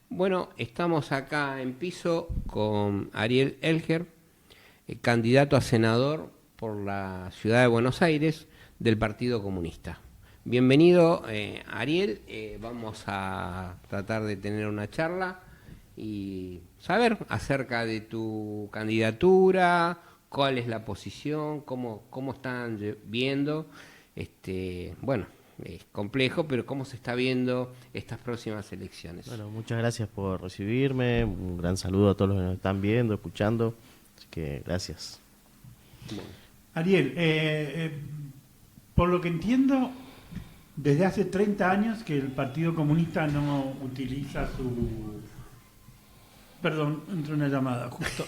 Bueno, estamos acá en piso con Ariel Elger, candidato a senador por la ciudad de Buenos Aires del Partido Comunista. Bienvenido, Ariel. Vamos a tratar de tener una charla y saber acerca de tu candidatura, cuál es la posición, cómo están viendo. Bueno, es complejo, pero cómo se está viendo estas próximas elecciones. Bueno, muchas gracias por recibirme, un gran saludo a todos los que nos están viendo, escuchando, así que gracias. Bueno. Ariel, por lo que entiendo, desde hace 30 años que el Partido Comunista no utiliza su... Perdón, entró una llamada justo.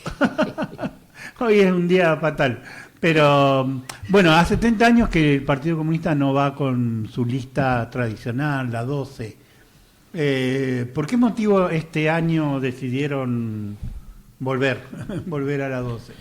Hoy es un día fatal. Pero bueno, hace 30 años que el Partido Comunista no va con su lista tradicional, la 12. ¿Por qué motivo este año decidieron volver a la 12?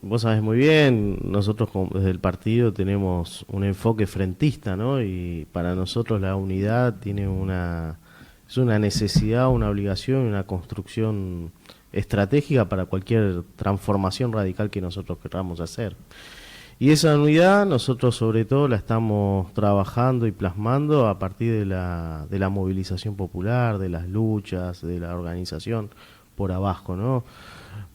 Vos sabés muy bien, nosotros desde el partido tenemos un enfoque frentista, ¿no? Y para nosotros la unidad es una necesidad, una obligación, una construcción estratégica para cualquier transformación radical que nosotros queramos hacer. Y esa unidad nosotros sobre todo la estamos trabajando y plasmando a partir de la movilización popular, de las luchas, de la organización por abajo, ¿no?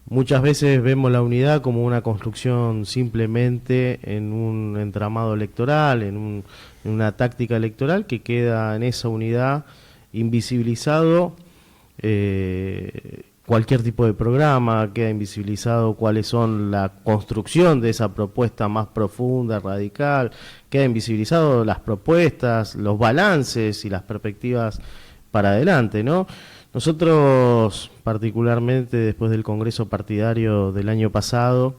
Muchas veces vemos la unidad como una construcción simplemente en un entramado electoral, en una táctica electoral que queda en esa unidad invisibilizado cualquier tipo de programa, queda invisibilizado cuáles son la construcción de esa propuesta más profunda, radical, queda invisibilizado las propuestas, los balances y las perspectivas para adelante, ¿no? Nosotros, particularmente después del Congreso Partidario del año pasado,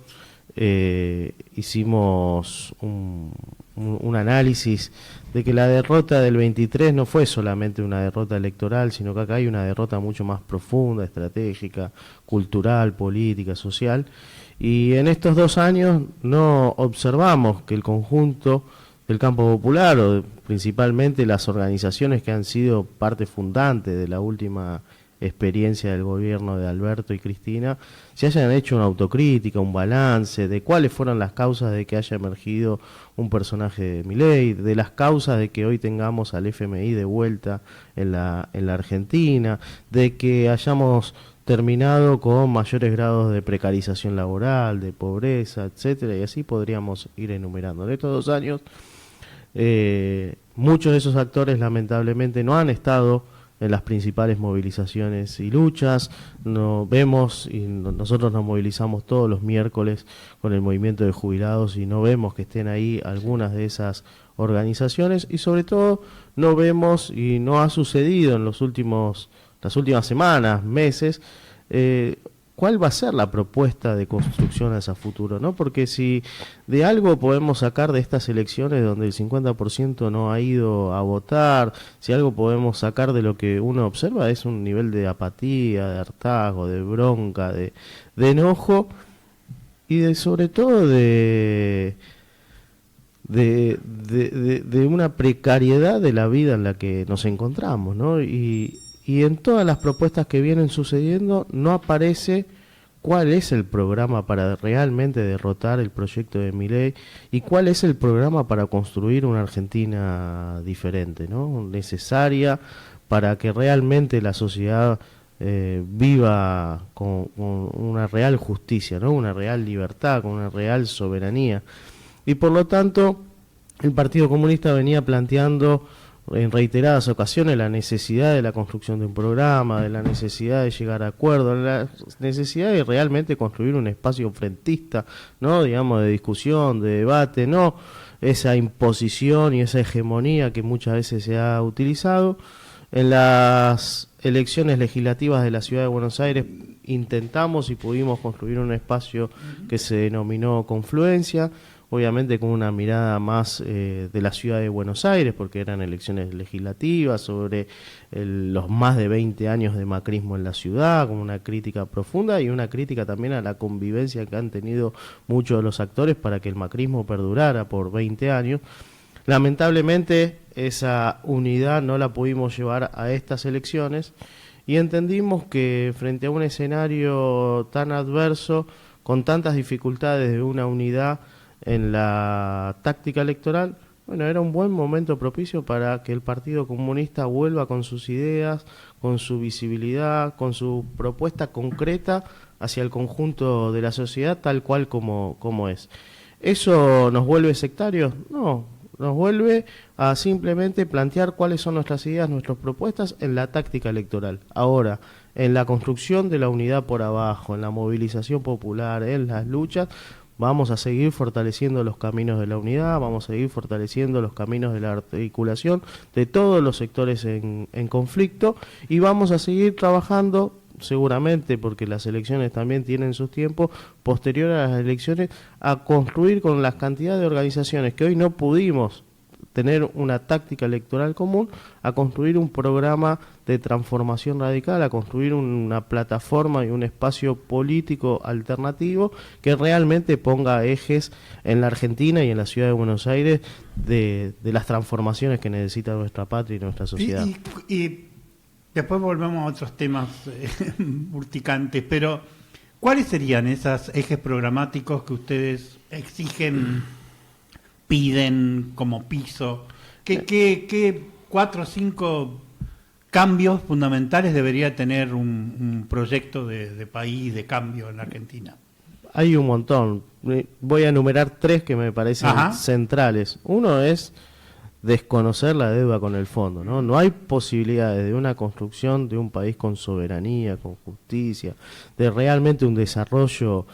hicimos un análisis de que la derrota del 23 no fue solamente una derrota electoral, sino que acá hay una derrota mucho más profunda, estratégica, cultural, política, social. Y en estos 2 años no observamos que el conjunto del campo popular, o principalmente las organizaciones que han sido parte fundante de la última experiencia del gobierno de Alberto y Cristina, se hayan hecho una autocrítica, un balance de cuáles fueron las causas de que haya emergido un personaje de Milei, de las causas de que hoy tengamos al FMI de vuelta en la Argentina, de que hayamos terminado con mayores grados de precarización laboral, de pobreza, etcétera, y así podríamos ir enumerando. En estos 2 años, muchos de esos actores lamentablemente no han estado en las principales movilizaciones y luchas. Nosotros nos movilizamos todos los miércoles con el movimiento de jubilados y no vemos que estén ahí algunas de esas organizaciones, y sobre todo no vemos, y no ha sucedido en las últimas semanas, meses, ¿cuál va a ser la propuesta de construcción hacia futuro, ¿no? Porque si de algo podemos sacar de estas elecciones donde el 50% no ha ido a votar, si algo podemos sacar de lo que uno observa es un nivel de apatía, de hartazgo, de bronca, de enojo y sobre todo de una precariedad de la vida en la que nos encontramos, ¿no? Y en todas las propuestas que vienen sucediendo no aparece cuál es el programa para realmente derrotar el proyecto de Milei y cuál es el programa para construir una Argentina diferente, ¿no? Necesaria para que realmente la sociedad viva con una real justicia, ¿no? Una real libertad, con una real soberanía. Y por lo tanto, el Partido Comunista venía planteando en reiteradas ocasiones la necesidad de la construcción de un programa, de la necesidad de llegar a acuerdos, la necesidad de realmente construir un espacio frentista, ¿no? Digamos, de discusión, de debate, no esa imposición y esa hegemonía que muchas veces se ha utilizado. En las elecciones legislativas de la Ciudad de Buenos Aires intentamos y pudimos construir un espacio que se denominó Confluencia, obviamente con una mirada más de la ciudad de Buenos Aires, porque eran elecciones legislativas sobre los más de 20 años de macrismo en la ciudad, con una crítica profunda y una crítica también a la convivencia que han tenido muchos de los actores para que el macrismo perdurara por 20 años. Lamentablemente esa unidad no la pudimos llevar a estas elecciones y entendimos que frente a un escenario tan adverso, con tantas dificultades de una unidad en la táctica electoral, bueno, era un buen momento propicio para que el Partido Comunista vuelva con sus ideas, con su visibilidad, con su propuesta concreta hacia el conjunto de la sociedad tal cual como es. ¿Eso nos vuelve sectarios? No, nos vuelve a simplemente plantear cuáles son nuestras ideas, nuestras propuestas en la táctica electoral. Ahora, en la construcción de la unidad por abajo, en la movilización popular, en las luchas, vamos a seguir fortaleciendo los caminos de la unidad, vamos a seguir fortaleciendo los caminos de la articulación de todos los sectores en conflicto y vamos a seguir trabajando seguramente, porque las elecciones también tienen sus tiempos, posterior a las elecciones, a construir con las cantidades de organizaciones que hoy no pudimos tener una táctica electoral común, a construir un programa de transformación radical, a construir una plataforma y un espacio político alternativo que realmente ponga ejes en la Argentina y en la ciudad de Buenos Aires de las transformaciones que necesita nuestra patria y nuestra sociedad. Y después volvemos a otros temas urticantes, pero ¿cuáles serían esos ejes programáticos que ustedes exigen, piden como piso? ¿Qué 4 o 5 cambios fundamentales debería tener un proyecto de país, de cambio en la Argentina? Hay un montón. Voy a enumerar 3 que me parecen centrales. Uno es desconocer la deuda con el fondo, ¿no? No hay posibilidades de una construcción de un país con soberanía, con justicia, de realmente un desarrollo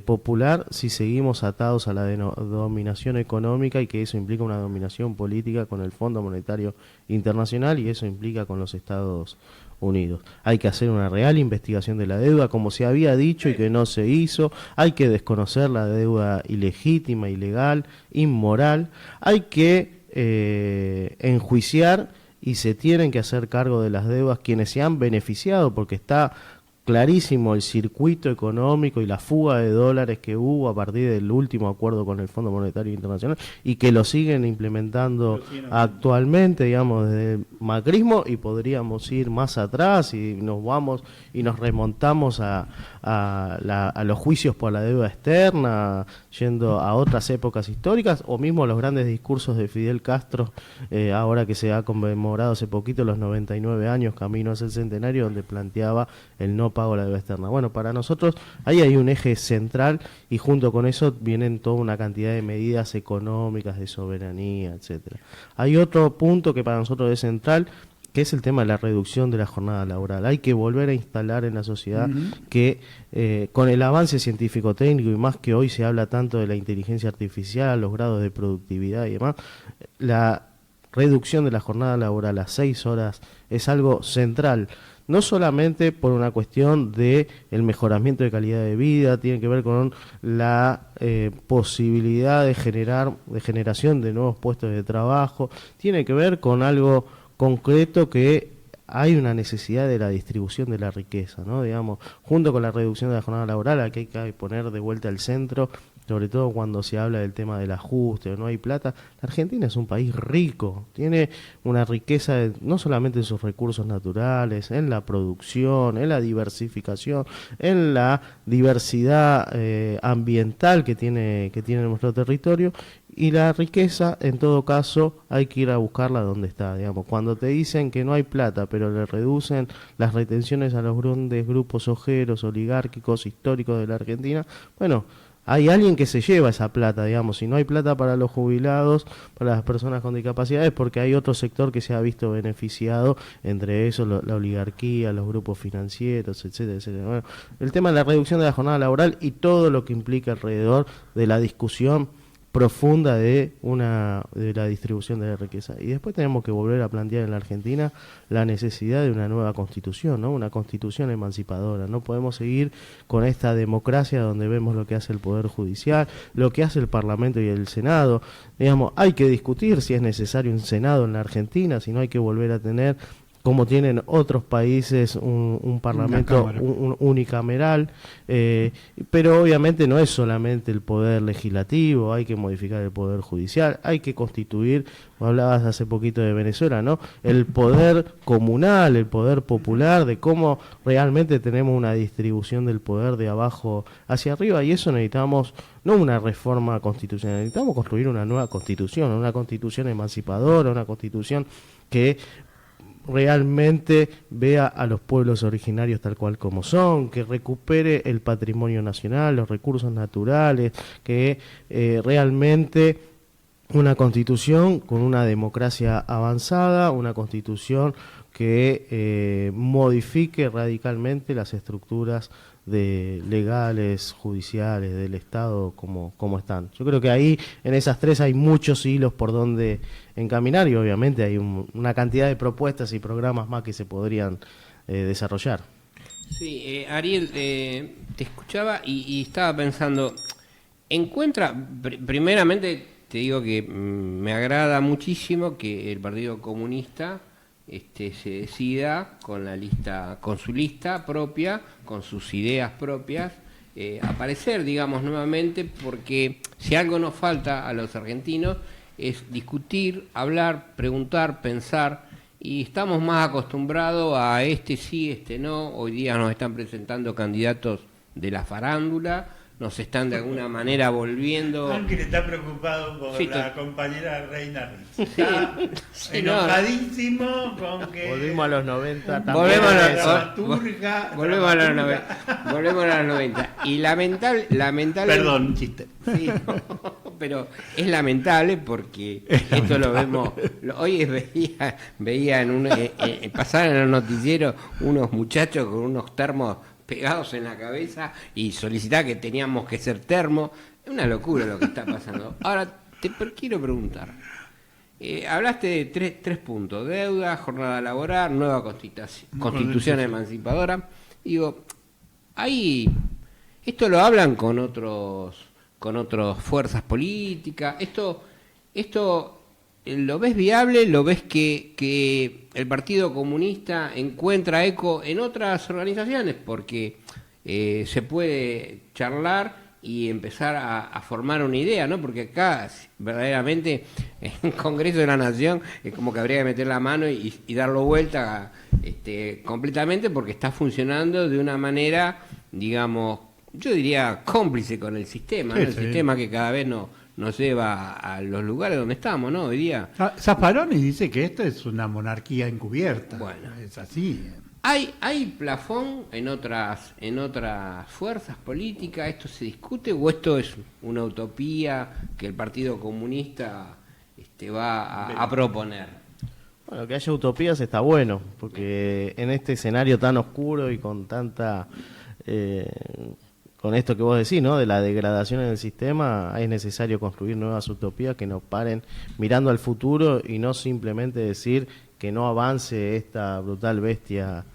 popular si seguimos atados a la dominación económica, y que eso implica una dominación política con el Fondo Monetario Internacional, y eso implica con los Estados Unidos. Hay que hacer una real investigación de la deuda, como se había dicho y que no se hizo. Hay que desconocer la deuda ilegítima, ilegal, inmoral. Hay que enjuiciar, y se tienen que hacer cargo de las deudas quienes se han beneficiado, porque está clarísimo el circuito económico y la fuga de dólares que hubo a partir del último acuerdo con el Fondo Monetario Internacional y que lo siguen implementando actualmente, digamos, desde el macrismo, y podríamos ir más atrás y nos vamos y nos remontamos a los juicios por la deuda externa, yendo a otras épocas históricas, o mismo los grandes discursos de Fidel Castro, ahora que se ha conmemorado hace poquito los 99 años, camino hacia el centenario, donde planteaba el no pago de la deuda externa. Bueno, para nosotros ahí hay un eje central, y junto con eso vienen toda una cantidad de medidas económicas, de soberanía, etcétera. Hay otro punto que para nosotros es central, que es el tema de la reducción de la jornada laboral. Hay que volver a instalar en la sociedad que con el avance científico-técnico, y más que hoy se habla tanto de la inteligencia artificial, los grados de productividad y demás, la reducción de la jornada laboral a 6 horas es algo central. No solamente por una cuestión de el mejoramiento de calidad de vida, tiene que ver con la posibilidad de generación de nuevos puestos de trabajo, tiene que ver con algo concreto, que hay una necesidad de la distribución de la riqueza, ¿no? Digamos, junto con la reducción de la jornada laboral, aquí hay que poner de vuelta al centro, sobre todo cuando se habla del tema del ajuste, no hay plata. La Argentina es un país rico, tiene una riqueza no solamente en sus recursos naturales, en la producción, en la diversificación, en la diversidad ambiental que tiene nuestro territorio, y la riqueza, en todo caso, hay que ir a buscarla donde está, digamos. Cuando te dicen que no hay plata, pero le reducen las retenciones a los grandes grupos ojeros, oligárquicos, históricos de la Argentina, bueno, hay alguien que se lleva esa plata, digamos. Si no hay plata para los jubilados, para las personas con discapacidades, porque hay otro sector que se ha visto beneficiado, entre esos la oligarquía, los grupos financieros, etcétera, etcétera. Bueno, el tema de la reducción de la jornada laboral y todo lo que implica alrededor de la discusión profunda de la distribución de la riqueza. Y después tenemos que volver a plantear en la Argentina la necesidad de una nueva constitución, ¿no? Una constitución emancipadora. No podemos seguir con esta democracia donde vemos lo que hace el Poder Judicial, lo que hace el Parlamento y el Senado. Digamos, hay que discutir si es necesario un Senado en la Argentina, si no hay que volver a tener como tienen otros países un parlamento unicameral, pero obviamente no es solamente el poder legislativo, hay que modificar el poder judicial, hay que constituir, hablabas hace poquito de Venezuela, ¿no? El poder comunal, el poder popular, de cómo realmente tenemos una distribución del poder de abajo hacia arriba, y eso necesitamos no una reforma constitucional, necesitamos construir una nueva constitución emancipadora, una constitución que realmente vea a los pueblos originarios tal cual como son, que recupere el patrimonio nacional, los recursos naturales, que realmente una constitución con una democracia avanzada, una constitución que modifique radicalmente las estructuras legales, judiciales, del Estado como están. Yo creo que ahí, en esas tres, hay muchos hilos por donde encaminar, y obviamente hay una cantidad de propuestas y programas más que se podrían desarrollar. Sí, Ariel, te escuchaba y estaba pensando, primeramente te digo que me agrada muchísimo que el Partido Comunista se decida con su lista propia, con sus ideas propias, aparecer, digamos, nuevamente, porque si algo nos falta a los argentinos es discutir, hablar, preguntar, pensar, y estamos más acostumbrados a sí, no. Hoy día nos están presentando candidatos de la farándula, nos están de alguna manera volviendo... Ángel está preocupado por la compañera Reina Rizzi. Sí, enojadísimo con que... Volvimos a los 90 también. Volvemos a los 90. Y lamentable... Perdón, chiste. Sí, pero es lamentable porque esto lo vemos... Hoy veía pasar en el noticiero unos muchachos con unos termos pegados en la cabeza y solicitar que teníamos que ser termo. Es una locura lo que está pasando. Ahora, quiero preguntar. Hablaste de tres puntos: deuda, jornada laboral, nueva constitución emancipadora. Digo, esto lo hablan con otras fuerzas políticas. Esto ¿lo ves viable? ¿Lo ves que el Partido Comunista encuentra eco en otras organizaciones? Porque se puede charlar y empezar a formar una idea, ¿no? Porque acá, verdaderamente, en el Congreso de la Nación es como que habría que meter la mano y darlo vuelta completamente, porque está funcionando de una manera, digamos, yo diría cómplice con el sistema, ¿no? El sistema que cada vez nos lleva a los lugares donde estamos, ¿no? Hoy día... Zaffaroni dice que esto es una monarquía encubierta. Bueno, es así. ¿Hay plafón en otras fuerzas políticas? ¿Esto se discute o esto es una utopía que el Partido Comunista va a proponer? Bueno, que haya utopías está bueno, porque en este escenario tan oscuro y con tanta... con esto que vos decís, ¿no? De la degradación en el sistema, es necesario construir nuevas utopías que nos paren mirando al futuro y no simplemente decir que no avance esta brutal bestia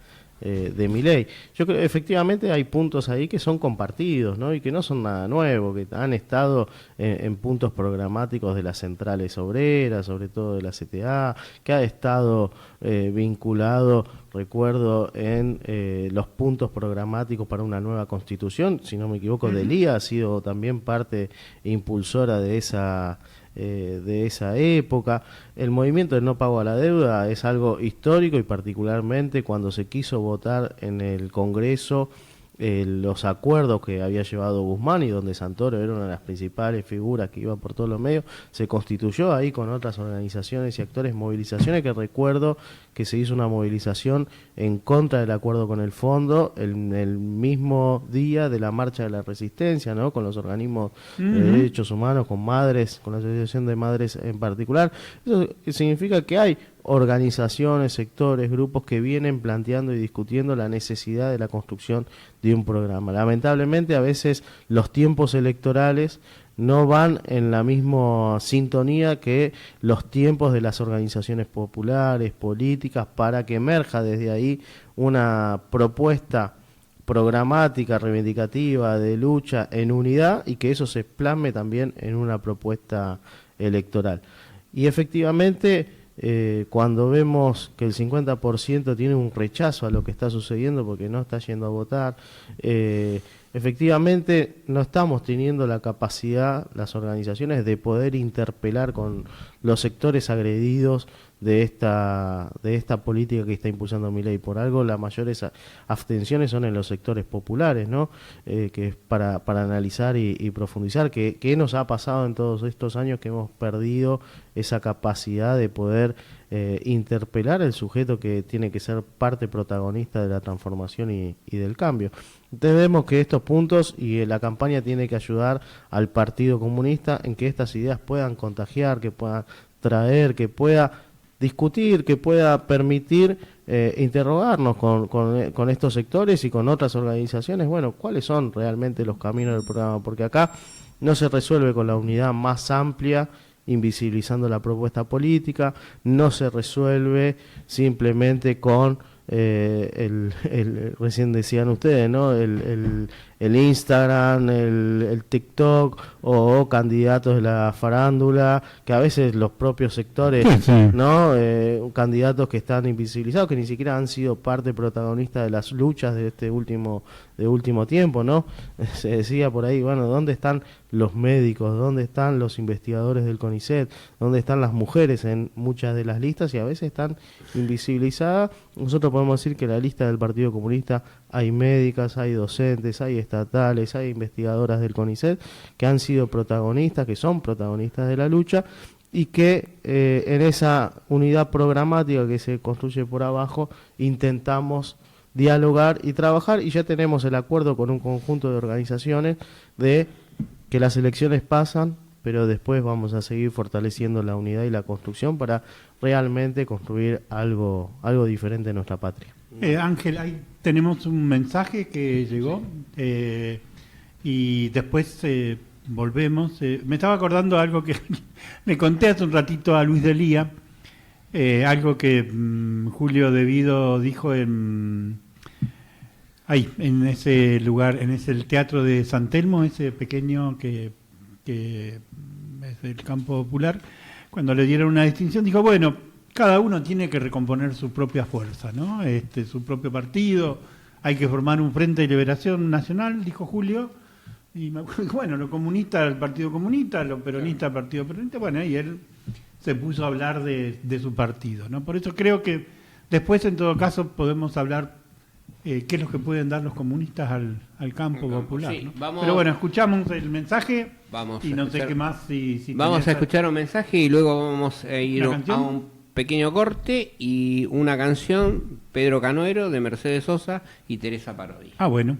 de Milei. Yo creo que efectivamente hay puntos ahí que son compartidos, ¿no? Y que no son nada nuevo, que han estado en puntos programáticos de las centrales obreras, sobre todo de la CTA, que ha estado vinculado, recuerdo, en los puntos programáticos para una nueva constitución. Si no me equivoco, Delía ha sido también parte impulsora de esa época. El movimiento del no pago a la deuda es algo histórico, y particularmente cuando se quiso votar en el Congreso los acuerdos que había llevado Guzmán, y donde Santoro era una de las principales figuras que iba por todos los medios, se constituyó ahí con otras organizaciones y actores movilizaciones, que recuerdo que se hizo una movilización en contra del acuerdo con el fondo en el mismo día de la Marcha de la Resistencia, ¿no? Con los organismos de derechos humanos, con madres, con la Asociación de Madres en particular. Eso significa que hay organizaciones, sectores, grupos que vienen planteando y discutiendo la necesidad de la construcción de un programa. Lamentablemente, a veces los tiempos electorales no van en la misma sintonía que los tiempos de las organizaciones populares, políticas, para que emerja desde ahí una propuesta programática, reivindicativa, de lucha en unidad, y que eso se plasme también en una propuesta electoral. Y efectivamente cuando vemos que el 50% tiene un rechazo a lo que está sucediendo porque no está yendo a votar, efectivamente no estamos teniendo la capacidad, las organizaciones, de poder interpelar con los sectores agredidos de esta política que está impulsando Milei. Por algo las mayores abstenciones son en los sectores populares, ¿no? Que es para analizar y profundizar qué nos ha pasado en todos estos años que hemos perdido esa capacidad de poder interpelar al sujeto que tiene que ser parte protagonista de la transformación y del cambio. Entonces vemos que estos puntos y la campaña tiene que ayudar al Partido Comunista en que estas ideas puedan contagiar, que puedan traer, que pueda discutir, que pueda permitir interrogarnos con estos sectores y con otras organizaciones, bueno, cuáles son realmente los caminos del programa, porque acá no se resuelve con la unidad más amplia, invisibilizando la propuesta política, no se resuelve simplemente con recién decían ustedes, ¿no? El Instagram, el TikTok o candidatos de la farándula, que a veces los propios sectores, sí. ¿No? Candidatos que están invisibilizados, que ni siquiera han sido parte protagonista de las luchas de este último tiempo, ¿no? Se decía por ahí, bueno, ¿dónde están los médicos? ¿Dónde están los investigadores del CONICET? ¿Dónde están las mujeres en muchas de las listas? Y a veces están invisibilizadas. Nosotros podemos decir que en la lista del Partido Comunista hay médicas, hay docentes, hay estatales, hay investigadoras del CONICET que han sido protagonistas, que son protagonistas de la lucha, y que en esa unidad programática que se construye por abajo intentamos dialogar y trabajar, y ya tenemos el acuerdo con un conjunto de organizaciones de que las elecciones pasan, pero después vamos a seguir fortaleciendo la unidad y la construcción para realmente construir algo diferente en nuestra patria. Ángel, ahí tenemos un mensaje que llegó, y después volvemos. Me estaba acordando algo que me conté hace un ratito a Luis Delía, algo que Julio Devido dijo en ese lugar, en ese el Teatro de San Telmo, ese pequeño que es del campo popular. Cuando le dieron una distinción, dijo, bueno, cada uno tiene que recomponer su propia fuerza, ¿no? Su propio partido, hay que formar un Frente de Liberación Nacional, dijo Julio, y bueno, lo comunista el Partido Comunista, lo peronista el Partido Peronista, bueno, y él se puso a hablar de su partido, ¿no? Por eso creo que después, en todo caso, podemos hablar qué es lo que pueden dar los comunistas al campo popular, sí, ¿no? Pero bueno, escuchamos el mensaje y no sé qué más. Si vamos a escuchar un mensaje y luego vamos a ir a un pequeño corte y una canción, Pedro Canoero, de Mercedes Sosa y Teresa Parodi. Ah, bueno.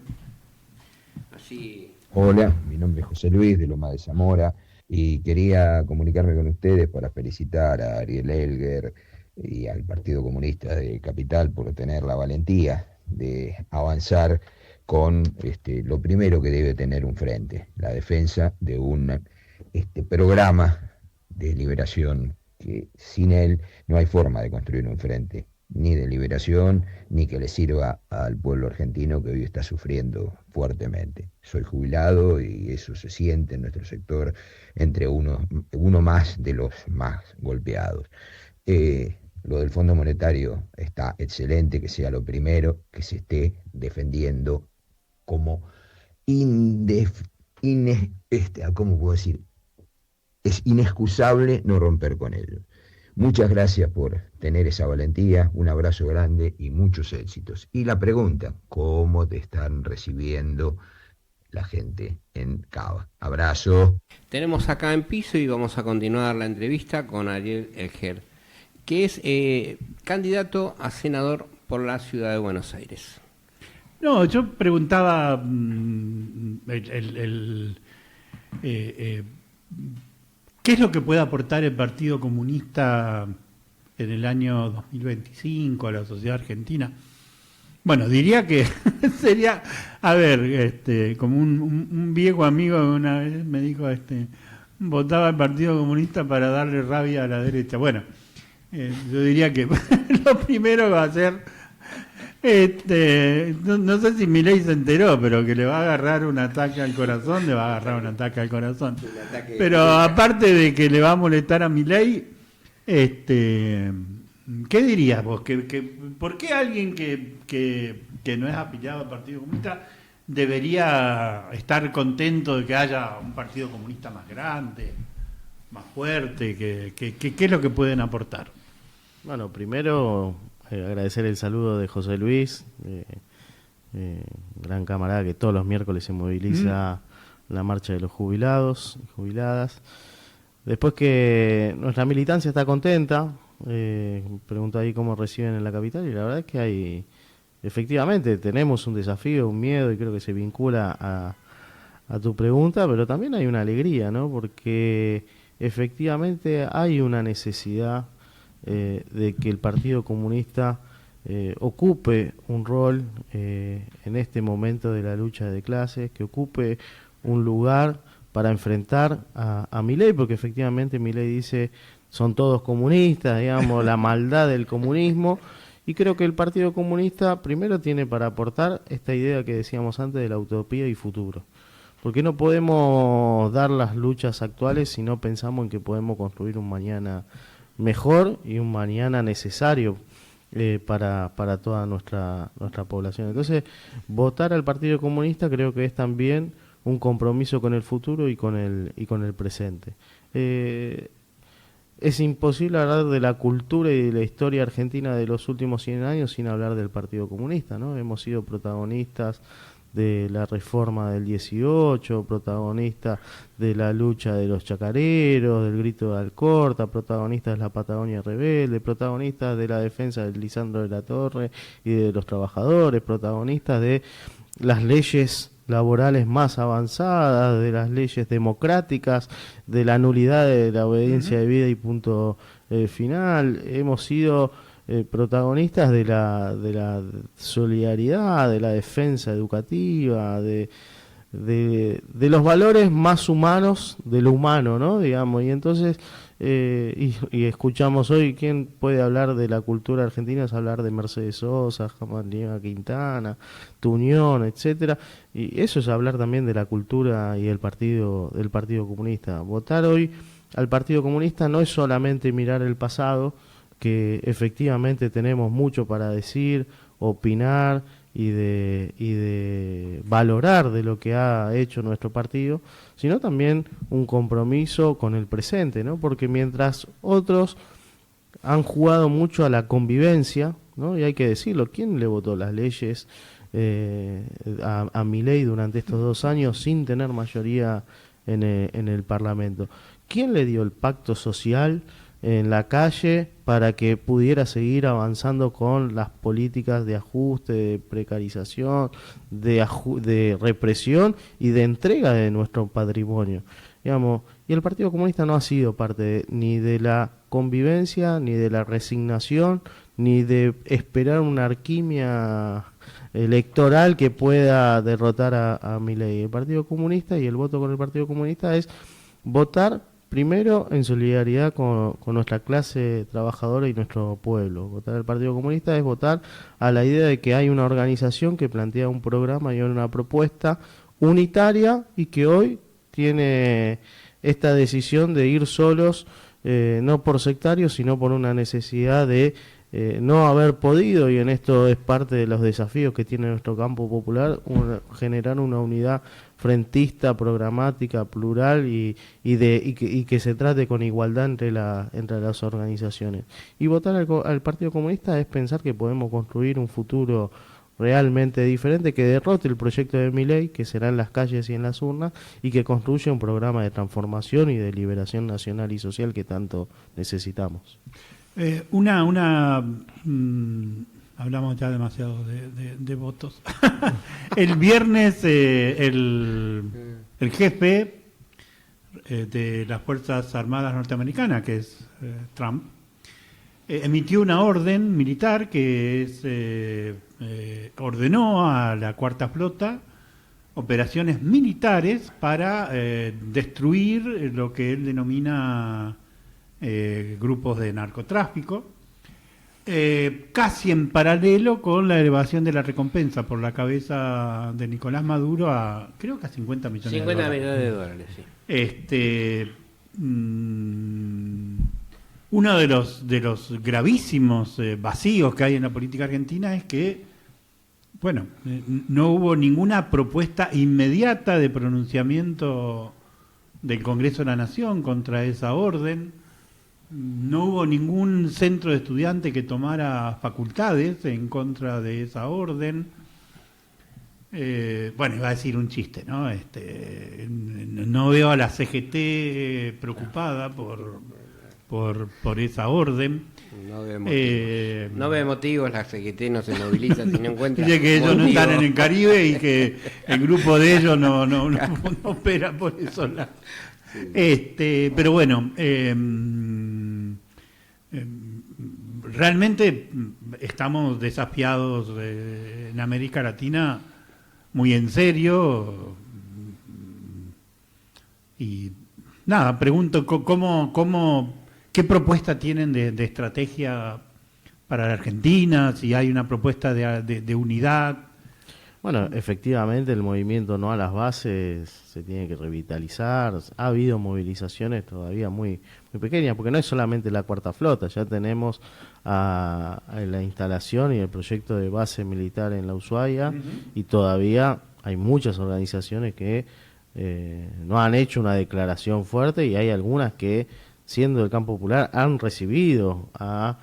Así. Hola, mi nombre es José Luis de Loma de Zamora y quería comunicarme con ustedes para felicitar a Ariel Elger y al Partido Comunista de Capital por tener la valentía de avanzar con lo primero que debe tener un frente, la defensa de un programa de liberación, que sin él no hay forma de construir un frente, ni de liberación, ni que le sirva al pueblo argentino que hoy está sufriendo fuertemente. Soy jubilado y eso se siente en nuestro sector entre uno más de los más golpeados. Lo del Fondo Monetario está excelente, que sea lo primero que se esté defendiendo como ¿cómo puedo decir? Es inexcusable no romper con ello. Muchas gracias por tener esa valentía, un abrazo grande y muchos éxitos. Y la pregunta, ¿cómo te están recibiendo la gente en Cava? Abrazo. Tenemos acá en piso y vamos a continuar la entrevista con Ariel Elger, que es candidato a senador por la ciudad de Buenos Aires. No, yo preguntaba ¿qué es lo que puede aportar el Partido Comunista en el año 2025 a la sociedad argentina? Bueno, diría que sería, a ver, como un viejo amigo una vez me dijo, votaba al Partido Comunista para darle rabia a la derecha. Bueno, yo diría que lo primero va a ser, no sé si Milei se enteró, pero que le va a agarrar un ataque al corazón, le va a agarrar un ataque al corazón. Pero aparte de que le va a molestar a Milei, ¿Qué dirías vos? ¿Por qué alguien que no es afiliado al Partido Comunista debería estar contento de que haya un Partido Comunista más grande, más fuerte? ¿Qué es lo que pueden aportar? Bueno, primero agradecer el saludo de José Luis, gran camarada que todos los miércoles se moviliza la marcha de los jubilados y jubiladas. Después que nuestra militancia está contenta, pregunta ahí cómo reciben en la capital, y la verdad es que efectivamente tenemos un desafío, un miedo, y creo que se vincula a tu pregunta, pero también hay una alegría, ¿no? Porque efectivamente hay una necesidad de que el Partido Comunista ocupe un rol en este momento de la lucha de clases, que ocupe un lugar para enfrentar a Milei, porque efectivamente Milei dice son todos comunistas, digamos, la maldad del comunismo, y creo que el Partido Comunista primero tiene para aportar esta idea que decíamos antes de la utopía y futuro, porque no podemos dar las luchas actuales si no pensamos en que podemos construir un mañana mejor y un mañana necesario para toda nuestra población. Entonces, votar al Partido Comunista creo que es también un compromiso con el futuro y con el presente. Es imposible hablar de la cultura y de la historia argentina de los últimos 100 años sin hablar del Partido Comunista, ¿no? Hemos sido protagonistas de la reforma del 18, protagonistas de la lucha de los chacareros, del grito de Alcorta, protagonistas de la Patagonia rebelde, protagonistas de la defensa del Lisandro de la Torre y de los trabajadores, protagonistas de las leyes laborales más avanzadas, de las leyes democráticas, de la nulidad de la obediencia de vida y punto final. Hemos sido protagonistas de la solidaridad, de la defensa educativa, de los valores más humanos de lo humano, ¿no? Digamos, y entonces y escuchamos hoy, ¿quién puede hablar de la cultura argentina? Es hablar de Mercedes Sosa, Jamalía Quintana, Tuñón, etcétera, y eso es hablar también de la cultura y del Partido Comunista. Votar hoy al Partido Comunista no es solamente mirar el pasado, que efectivamente tenemos mucho para decir, opinar y de valorar de lo que ha hecho nuestro partido, sino también un compromiso con el presente, ¿no? Porque mientras otros han jugado mucho a la convivencia, ¿no? Y hay que decirlo, ¿quién le votó las leyes a Milei durante estos 2 años sin tener mayoría en el Parlamento? ¿Quién le dio el pacto social en la calle para que pudiera seguir avanzando con las políticas de ajuste, de precarización, de represión y de entrega de nuestro patrimonio? Digamos, y el Partido Comunista no ha sido parte ni de la convivencia, ni de la resignación, ni de esperar una alquimia electoral que pueda derrotar a Milei. El Partido Comunista y el voto con el Partido Comunista es votar primero en solidaridad con nuestra clase trabajadora y nuestro pueblo. Votar al Partido Comunista es votar a la idea de que hay una organización que plantea un programa y una propuesta unitaria y que hoy tiene esta decisión de ir solos, no por sectarios, sino por una necesidad de no haber podido, y en esto es parte de los desafíos que tiene nuestro campo popular, generar una unidad frentista, programática, plural y que se trate con igualdad entre las organizaciones. Y votar al Partido Comunista es pensar que podemos construir un futuro realmente diferente, que derrote el proyecto de Milei, que será en las calles y en las urnas, y que construya un programa de transformación y de liberación nacional y social que tanto necesitamos. Hablamos ya demasiado de votos. El viernes el jefe de las Fuerzas Armadas norteamericanas, que es Trump, emitió una orden militar que ordenó a la Cuarta Flota operaciones militares para destruir lo que él denomina grupos de narcotráfico, casi en paralelo con la elevación de la recompensa por la cabeza de Nicolás Maduro a, creo que a 50 millones de dólares. 50 millones de dólares, sí. uno de los gravísimos vacíos que hay en la política argentina es que, bueno, no hubo ninguna propuesta inmediata de pronunciamiento del Congreso de la Nación contra esa orden. No hubo ningún centro de estudiantes que tomara facultades en contra de esa orden. Bueno, iba a decir un chiste, ¿no? No veo a la CGT preocupada por esa orden. No ve motivos, la CGT no se moviliza si no encuentra. Dice que ellos no están en el Caribe y que el grupo de ellos no opera por eso. Pero bueno, realmente estamos desafiados en América Latina muy en serio. Y nada, pregunto ¿qué propuesta tienen de estrategia para la Argentina? Si hay una propuesta de unidad. Bueno, efectivamente el movimiento no a las bases se tiene que revitalizar. Ha habido movilizaciones todavía muy pequeñas, porque no es solamente la Cuarta Flota, ya tenemos a la instalación y el proyecto de base militar en la Ushuaia, y todavía hay muchas organizaciones que no han hecho una declaración fuerte, y hay algunas que, siendo del campo popular, han recibido a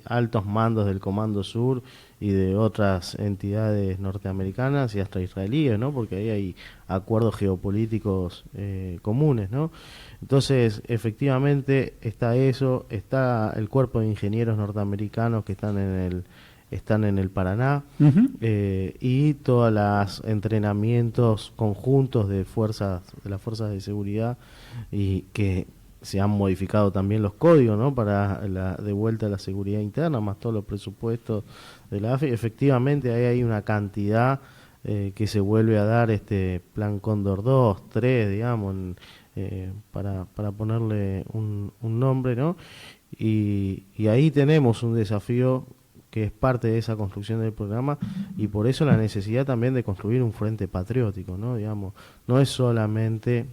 altos mandos del Comando Sur y de otras entidades norteamericanas y hasta israelíes, ¿no? Porque ahí hay acuerdos geopolíticos comunes, ¿no? Entonces, efectivamente, está eso, está el cuerpo de ingenieros norteamericanos que están en el Paraná, y todos los entrenamientos conjuntos de las fuerzas de seguridad, y que se han modificado también los códigos, ¿no? Para de vuelta a la seguridad interna, más todos los presupuestos de la AFI. Efectivamente, ahí hay una cantidad que se vuelve a dar este plan Cóndor 2, 3, digamos, para ponerle un nombre, ¿no? Y ahí tenemos un desafío que es parte de esa construcción del programa, y por eso la necesidad también de construir un frente patriótico, ¿no? Digamos, no es solamente...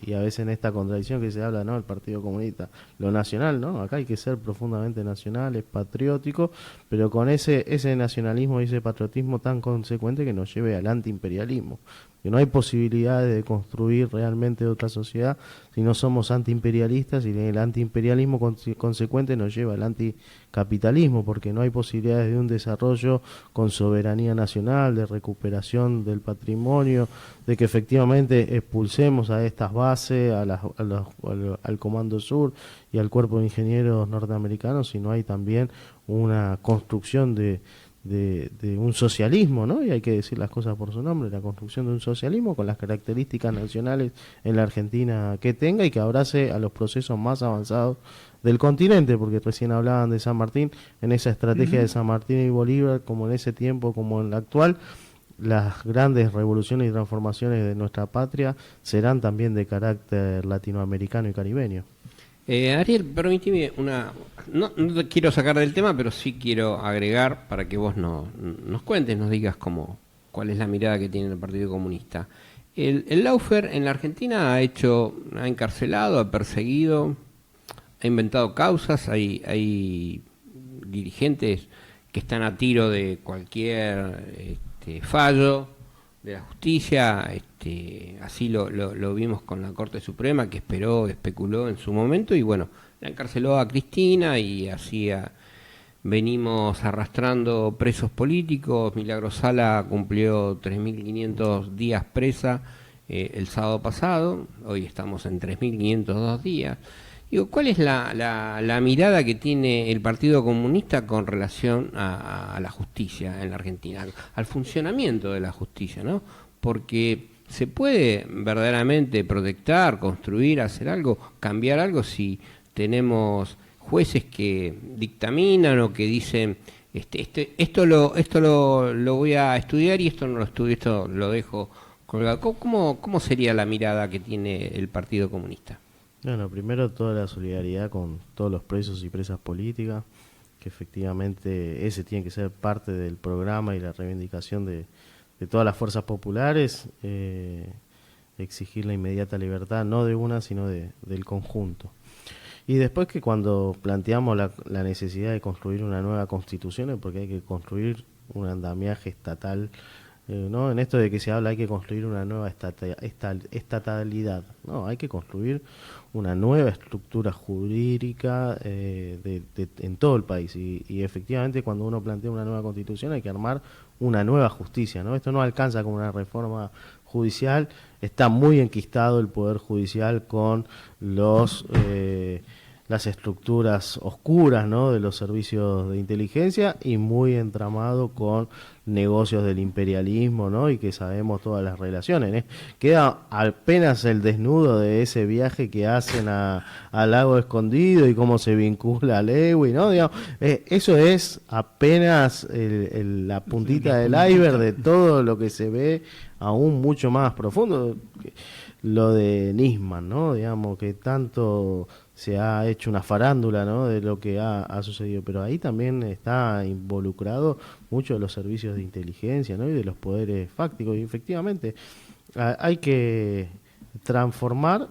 y a veces en esta contradicción que se habla, ¿no? El Partido Comunista, lo nacional, ¿no? Acá hay que ser profundamente nacionales, patrióticos, pero con ese nacionalismo y ese patriotismo tan consecuente que nos lleve al antiimperialismo. Que no hay posibilidades de construir realmente otra sociedad si no somos antiimperialistas, y el antiimperialismo consecuente nos lleva al anticapitalismo, porque no hay posibilidades de un desarrollo con soberanía nacional, de recuperación del patrimonio, de que efectivamente expulsemos a estas bases, al Comando Sur y al Cuerpo de Ingenieros norteamericanos, si no hay también una construcción de un socialismo, ¿no? Y hay que decir las cosas por su nombre, la construcción de un socialismo con las características nacionales en la Argentina que tenga, y que abrace a los procesos más avanzados del continente, porque recién hablaban de San Martín, en esa estrategia de San Martín y Bolívar, como en ese tiempo, como en la actual, las grandes revoluciones y transformaciones de nuestra patria serán también de carácter latinoamericano y caribeño. Ariel, permíteme no te quiero sacar del tema, pero sí quiero agregar para que vos nos cuentes, nos digas cuál es la mirada que tiene el Partido Comunista. El Lawfare en la Argentina ha encarcelado, ha perseguido, ha inventado causas, hay dirigentes que están a tiro de cualquier fallo de la justicia, así lo vimos con la Corte Suprema, que especuló en su momento, y bueno, la encarceló a Cristina, y así venimos arrastrando presos políticos. Milagros Sala cumplió 3.500 días presa el sábado pasado, hoy estamos en 3.502 días. Digo, ¿cuál es la mirada que tiene el Partido Comunista con relación a la justicia en la Argentina, al funcionamiento de la justicia, ¿no? Porque se puede verdaderamente proyectar, construir, hacer algo, cambiar algo, si tenemos jueces que dictaminan o que dicen esto lo voy a estudiar y esto no lo estudio, esto lo dejo colgado. ¿Cómo sería la mirada que tiene el Partido Comunista? Bueno, primero toda la solidaridad con todos los presos y presas políticas, que efectivamente ese tiene que ser parte del programa y la reivindicación de todas las fuerzas populares, exigir la inmediata libertad, no de una, sino del conjunto. Y después que cuando planteamos la necesidad de construir una nueva constitución es porque hay que construir un andamiaje estatal, ¿no? En esto de que se habla hay que construir una nueva estatalidad, no, hay que construir una nueva estructura jurídica en todo el país y efectivamente cuando uno plantea una nueva constitución hay que armar una nueva justicia, ¿no? Esto no alcanza con una reforma judicial, está muy enquistado el poder judicial con las estructuras oscuras, ¿no?, de los servicios de inteligencia y muy entramado con negocios del imperialismo, ¿no?, y que sabemos todas las relaciones, ¿eh? Queda apenas el desnudo de ese viaje que hacen al Lago Escondido y cómo se vincula a Lewy, ¿no? Digamos, eso es apenas la puntita del iceberg de todo lo que se ve aún mucho más profundo, lo de Nisman, ¿no? Digamos que tanto se ha hecho una farándula, ¿no?, de lo que ha sucedido, pero ahí también está involucrado mucho de los servicios de inteligencia, ¿no?, y de los poderes fácticos, y efectivamente hay que transformar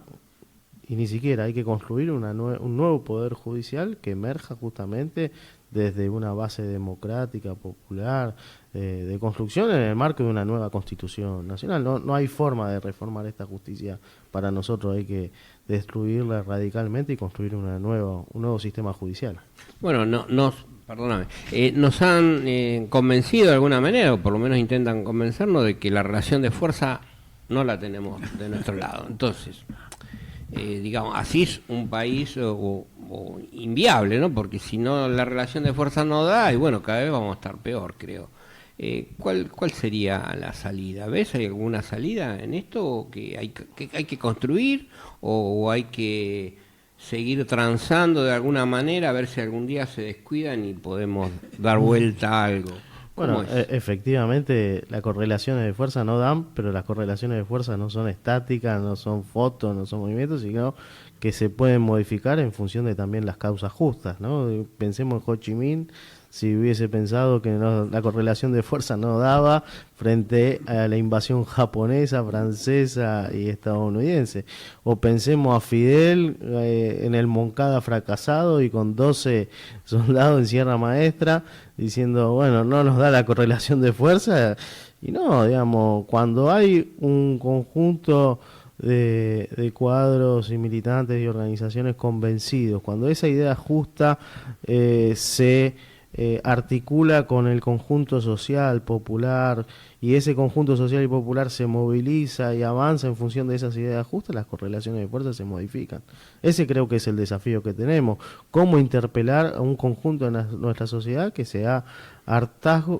y ni siquiera hay que construir un nuevo poder judicial que emerja justamente desde una base democrática, popular, de construcción en el marco de una nueva constitución nacional. No hay forma de reformar esta justicia para nosotros, hay que destruirla radicalmente y construir un nuevo sistema judicial. Bueno, perdóname, nos han convencido de alguna manera, o por lo menos intentan convencernos de que la relación de fuerza no la tenemos de nuestro lado. Entonces, digamos, así es un país o inviable, ¿no? Porque si no la relación de fuerza no da, y bueno, cada vez vamos a estar peor, creo. ¿Cuál sería la salida? ¿Ves? ¿Hay alguna salida en esto? ¿O que hay que construir? ¿O hay que seguir transando de alguna manera a ver si algún día se descuidan y podemos dar vuelta a algo? Bueno, efectivamente las correlaciones de fuerza no dan, pero las correlaciones de fuerza no son estáticas, no son fotos, no son movimientos, sino que se pueden modificar en función de también las causas justas, ¿no? Pensemos en Ho Chi Minh, si hubiese pensado que la correlación de fuerza no daba frente a la invasión japonesa, francesa y estadounidense. O pensemos a Fidel en el Moncada fracasado y con 12 soldados en Sierra Maestra diciendo, bueno, no nos da la correlación de fuerza. Y no, digamos, cuando hay un conjunto de cuadros y militantes y organizaciones convencidos, cuando esa idea justa se articula con el conjunto social, popular, y ese conjunto social y popular se moviliza y avanza en función de esas ideas justas, las correlaciones de fuerza se modifican. Ese creo que es el desafío que tenemos, cómo interpelar a un conjunto de nuestra sociedad que sea harto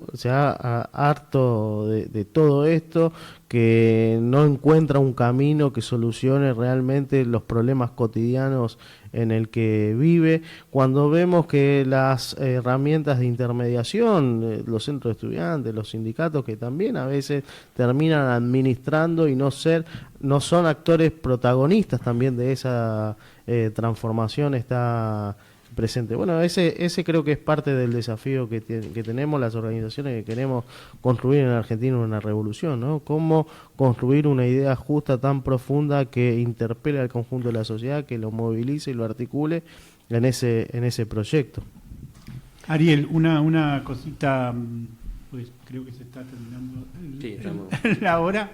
de todo esto, que no encuentra un camino que solucione realmente los problemas cotidianos en el que vive, cuando vemos que las herramientas de intermediación, los centros de estudiantes, los sindicatos, que también a veces terminan administrando y no son actores protagonistas también de esa transformación, está presente. Bueno, ese creo que es parte del desafío que tenemos las organizaciones que queremos construir en Argentina una revolución, ¿no? Cómo construir una idea justa tan profunda que interpele al conjunto de la sociedad, que lo movilice y lo articule en ese proyecto. Ariel, una cosita, pues creo que se está terminando la hora.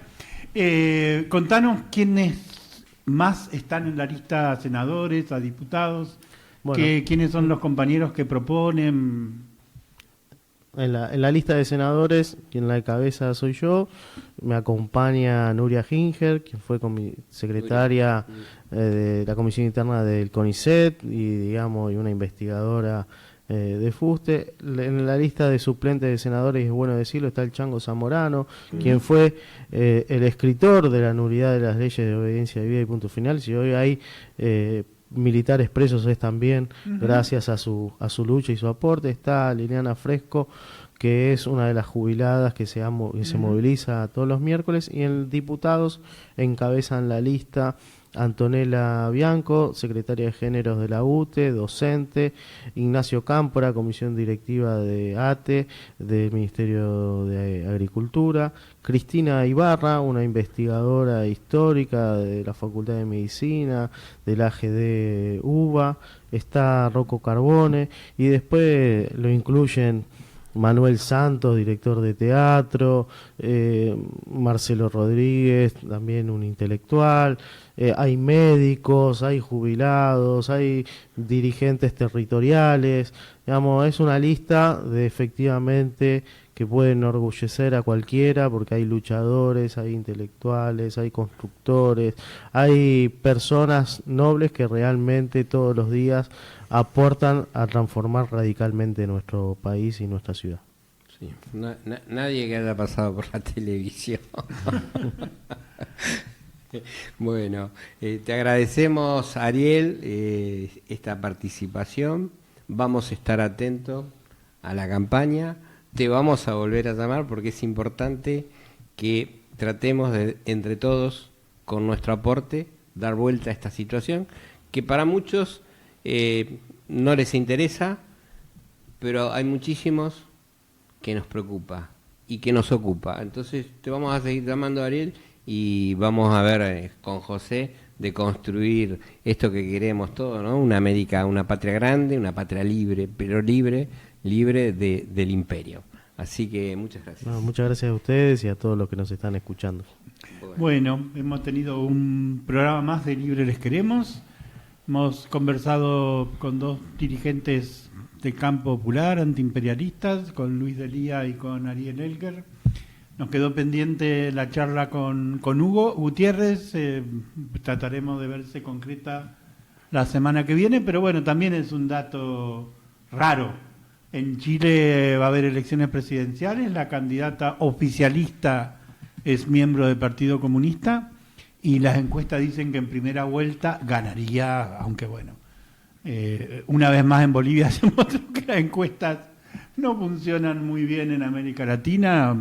Contanos quiénes más están en la lista a senadores, a diputados. Bueno, ¿quiénes son los compañeros que proponen? En la lista de senadores, quien la cabeza soy yo, me acompaña Nuria Ginger, quien fue secretaria de la Comisión Interna del CONICET y una investigadora de Fuste. En la lista de suplentes de senadores, es bueno decirlo, está el Chango Zamorano, quien fue el escritor de la nulidad de las leyes de obediencia de vida y punto final. Si hoy hay militares presos es también gracias a su lucha y su aporte. Está Liliana Fresco, que es una de las jubiladas que se moviliza todos los miércoles, y en diputados encabezan la lista Antonella Bianco, secretaria de Géneros de la UTE, docente, Ignacio Cámpora, comisión directiva de ATE, del Ministerio de Agricultura, Cristina Ibarra, una investigadora histórica de la Facultad de Medicina, del AGD UBA, está Rocco Carbone, y después lo incluyen Manuel Santos, director de teatro, Marcelo Rodríguez, también un intelectual, hay médicos, hay jubilados, hay dirigentes territoriales, digamos, es una lista de efectivamente que puede enorgullecer a cualquiera, porque hay luchadores, hay intelectuales, hay constructores, hay personas nobles que realmente todos los días aportan a transformar radicalmente nuestro país y nuestra ciudad. Sí, nadie que haya pasado por la televisión. Bueno, te agradecemos, Ariel, esta participación. Vamos a estar atentos a la campaña. Te vamos a volver a llamar porque es importante que tratemos de, entre todos, con nuestro aporte, dar vuelta a esta situación, que para muchos no les interesa, pero hay muchísimos que nos preocupa y que nos ocupa. Entonces te vamos a seguir llamando, Ariel, y vamos a ver con José de construir esto que queremos todos, ¿no? Una América, una patria grande, una patria libre, pero libre del imperio. Así que muchas gracias. No, muchas gracias a ustedes y a todos los que nos están escuchando. Bueno, hemos tenido un programa más de Libre Les Queremos. Hemos conversado con dos dirigentes del campo popular, antiimperialistas, con Luis Delía y con Ariel Elger. Nos quedó pendiente la charla con Hugo Gutiérrez. Trataremos de verse concreta la semana que viene, pero bueno, también es un dato raro. En Chile va a haber elecciones presidenciales, la candidata oficialista es miembro del Partido Comunista y las encuestas dicen que en primera vuelta ganaría, aunque bueno, una vez más en Bolivia se mostró que las encuestas no funcionan muy bien en América Latina,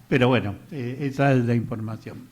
pero bueno, esa es la información.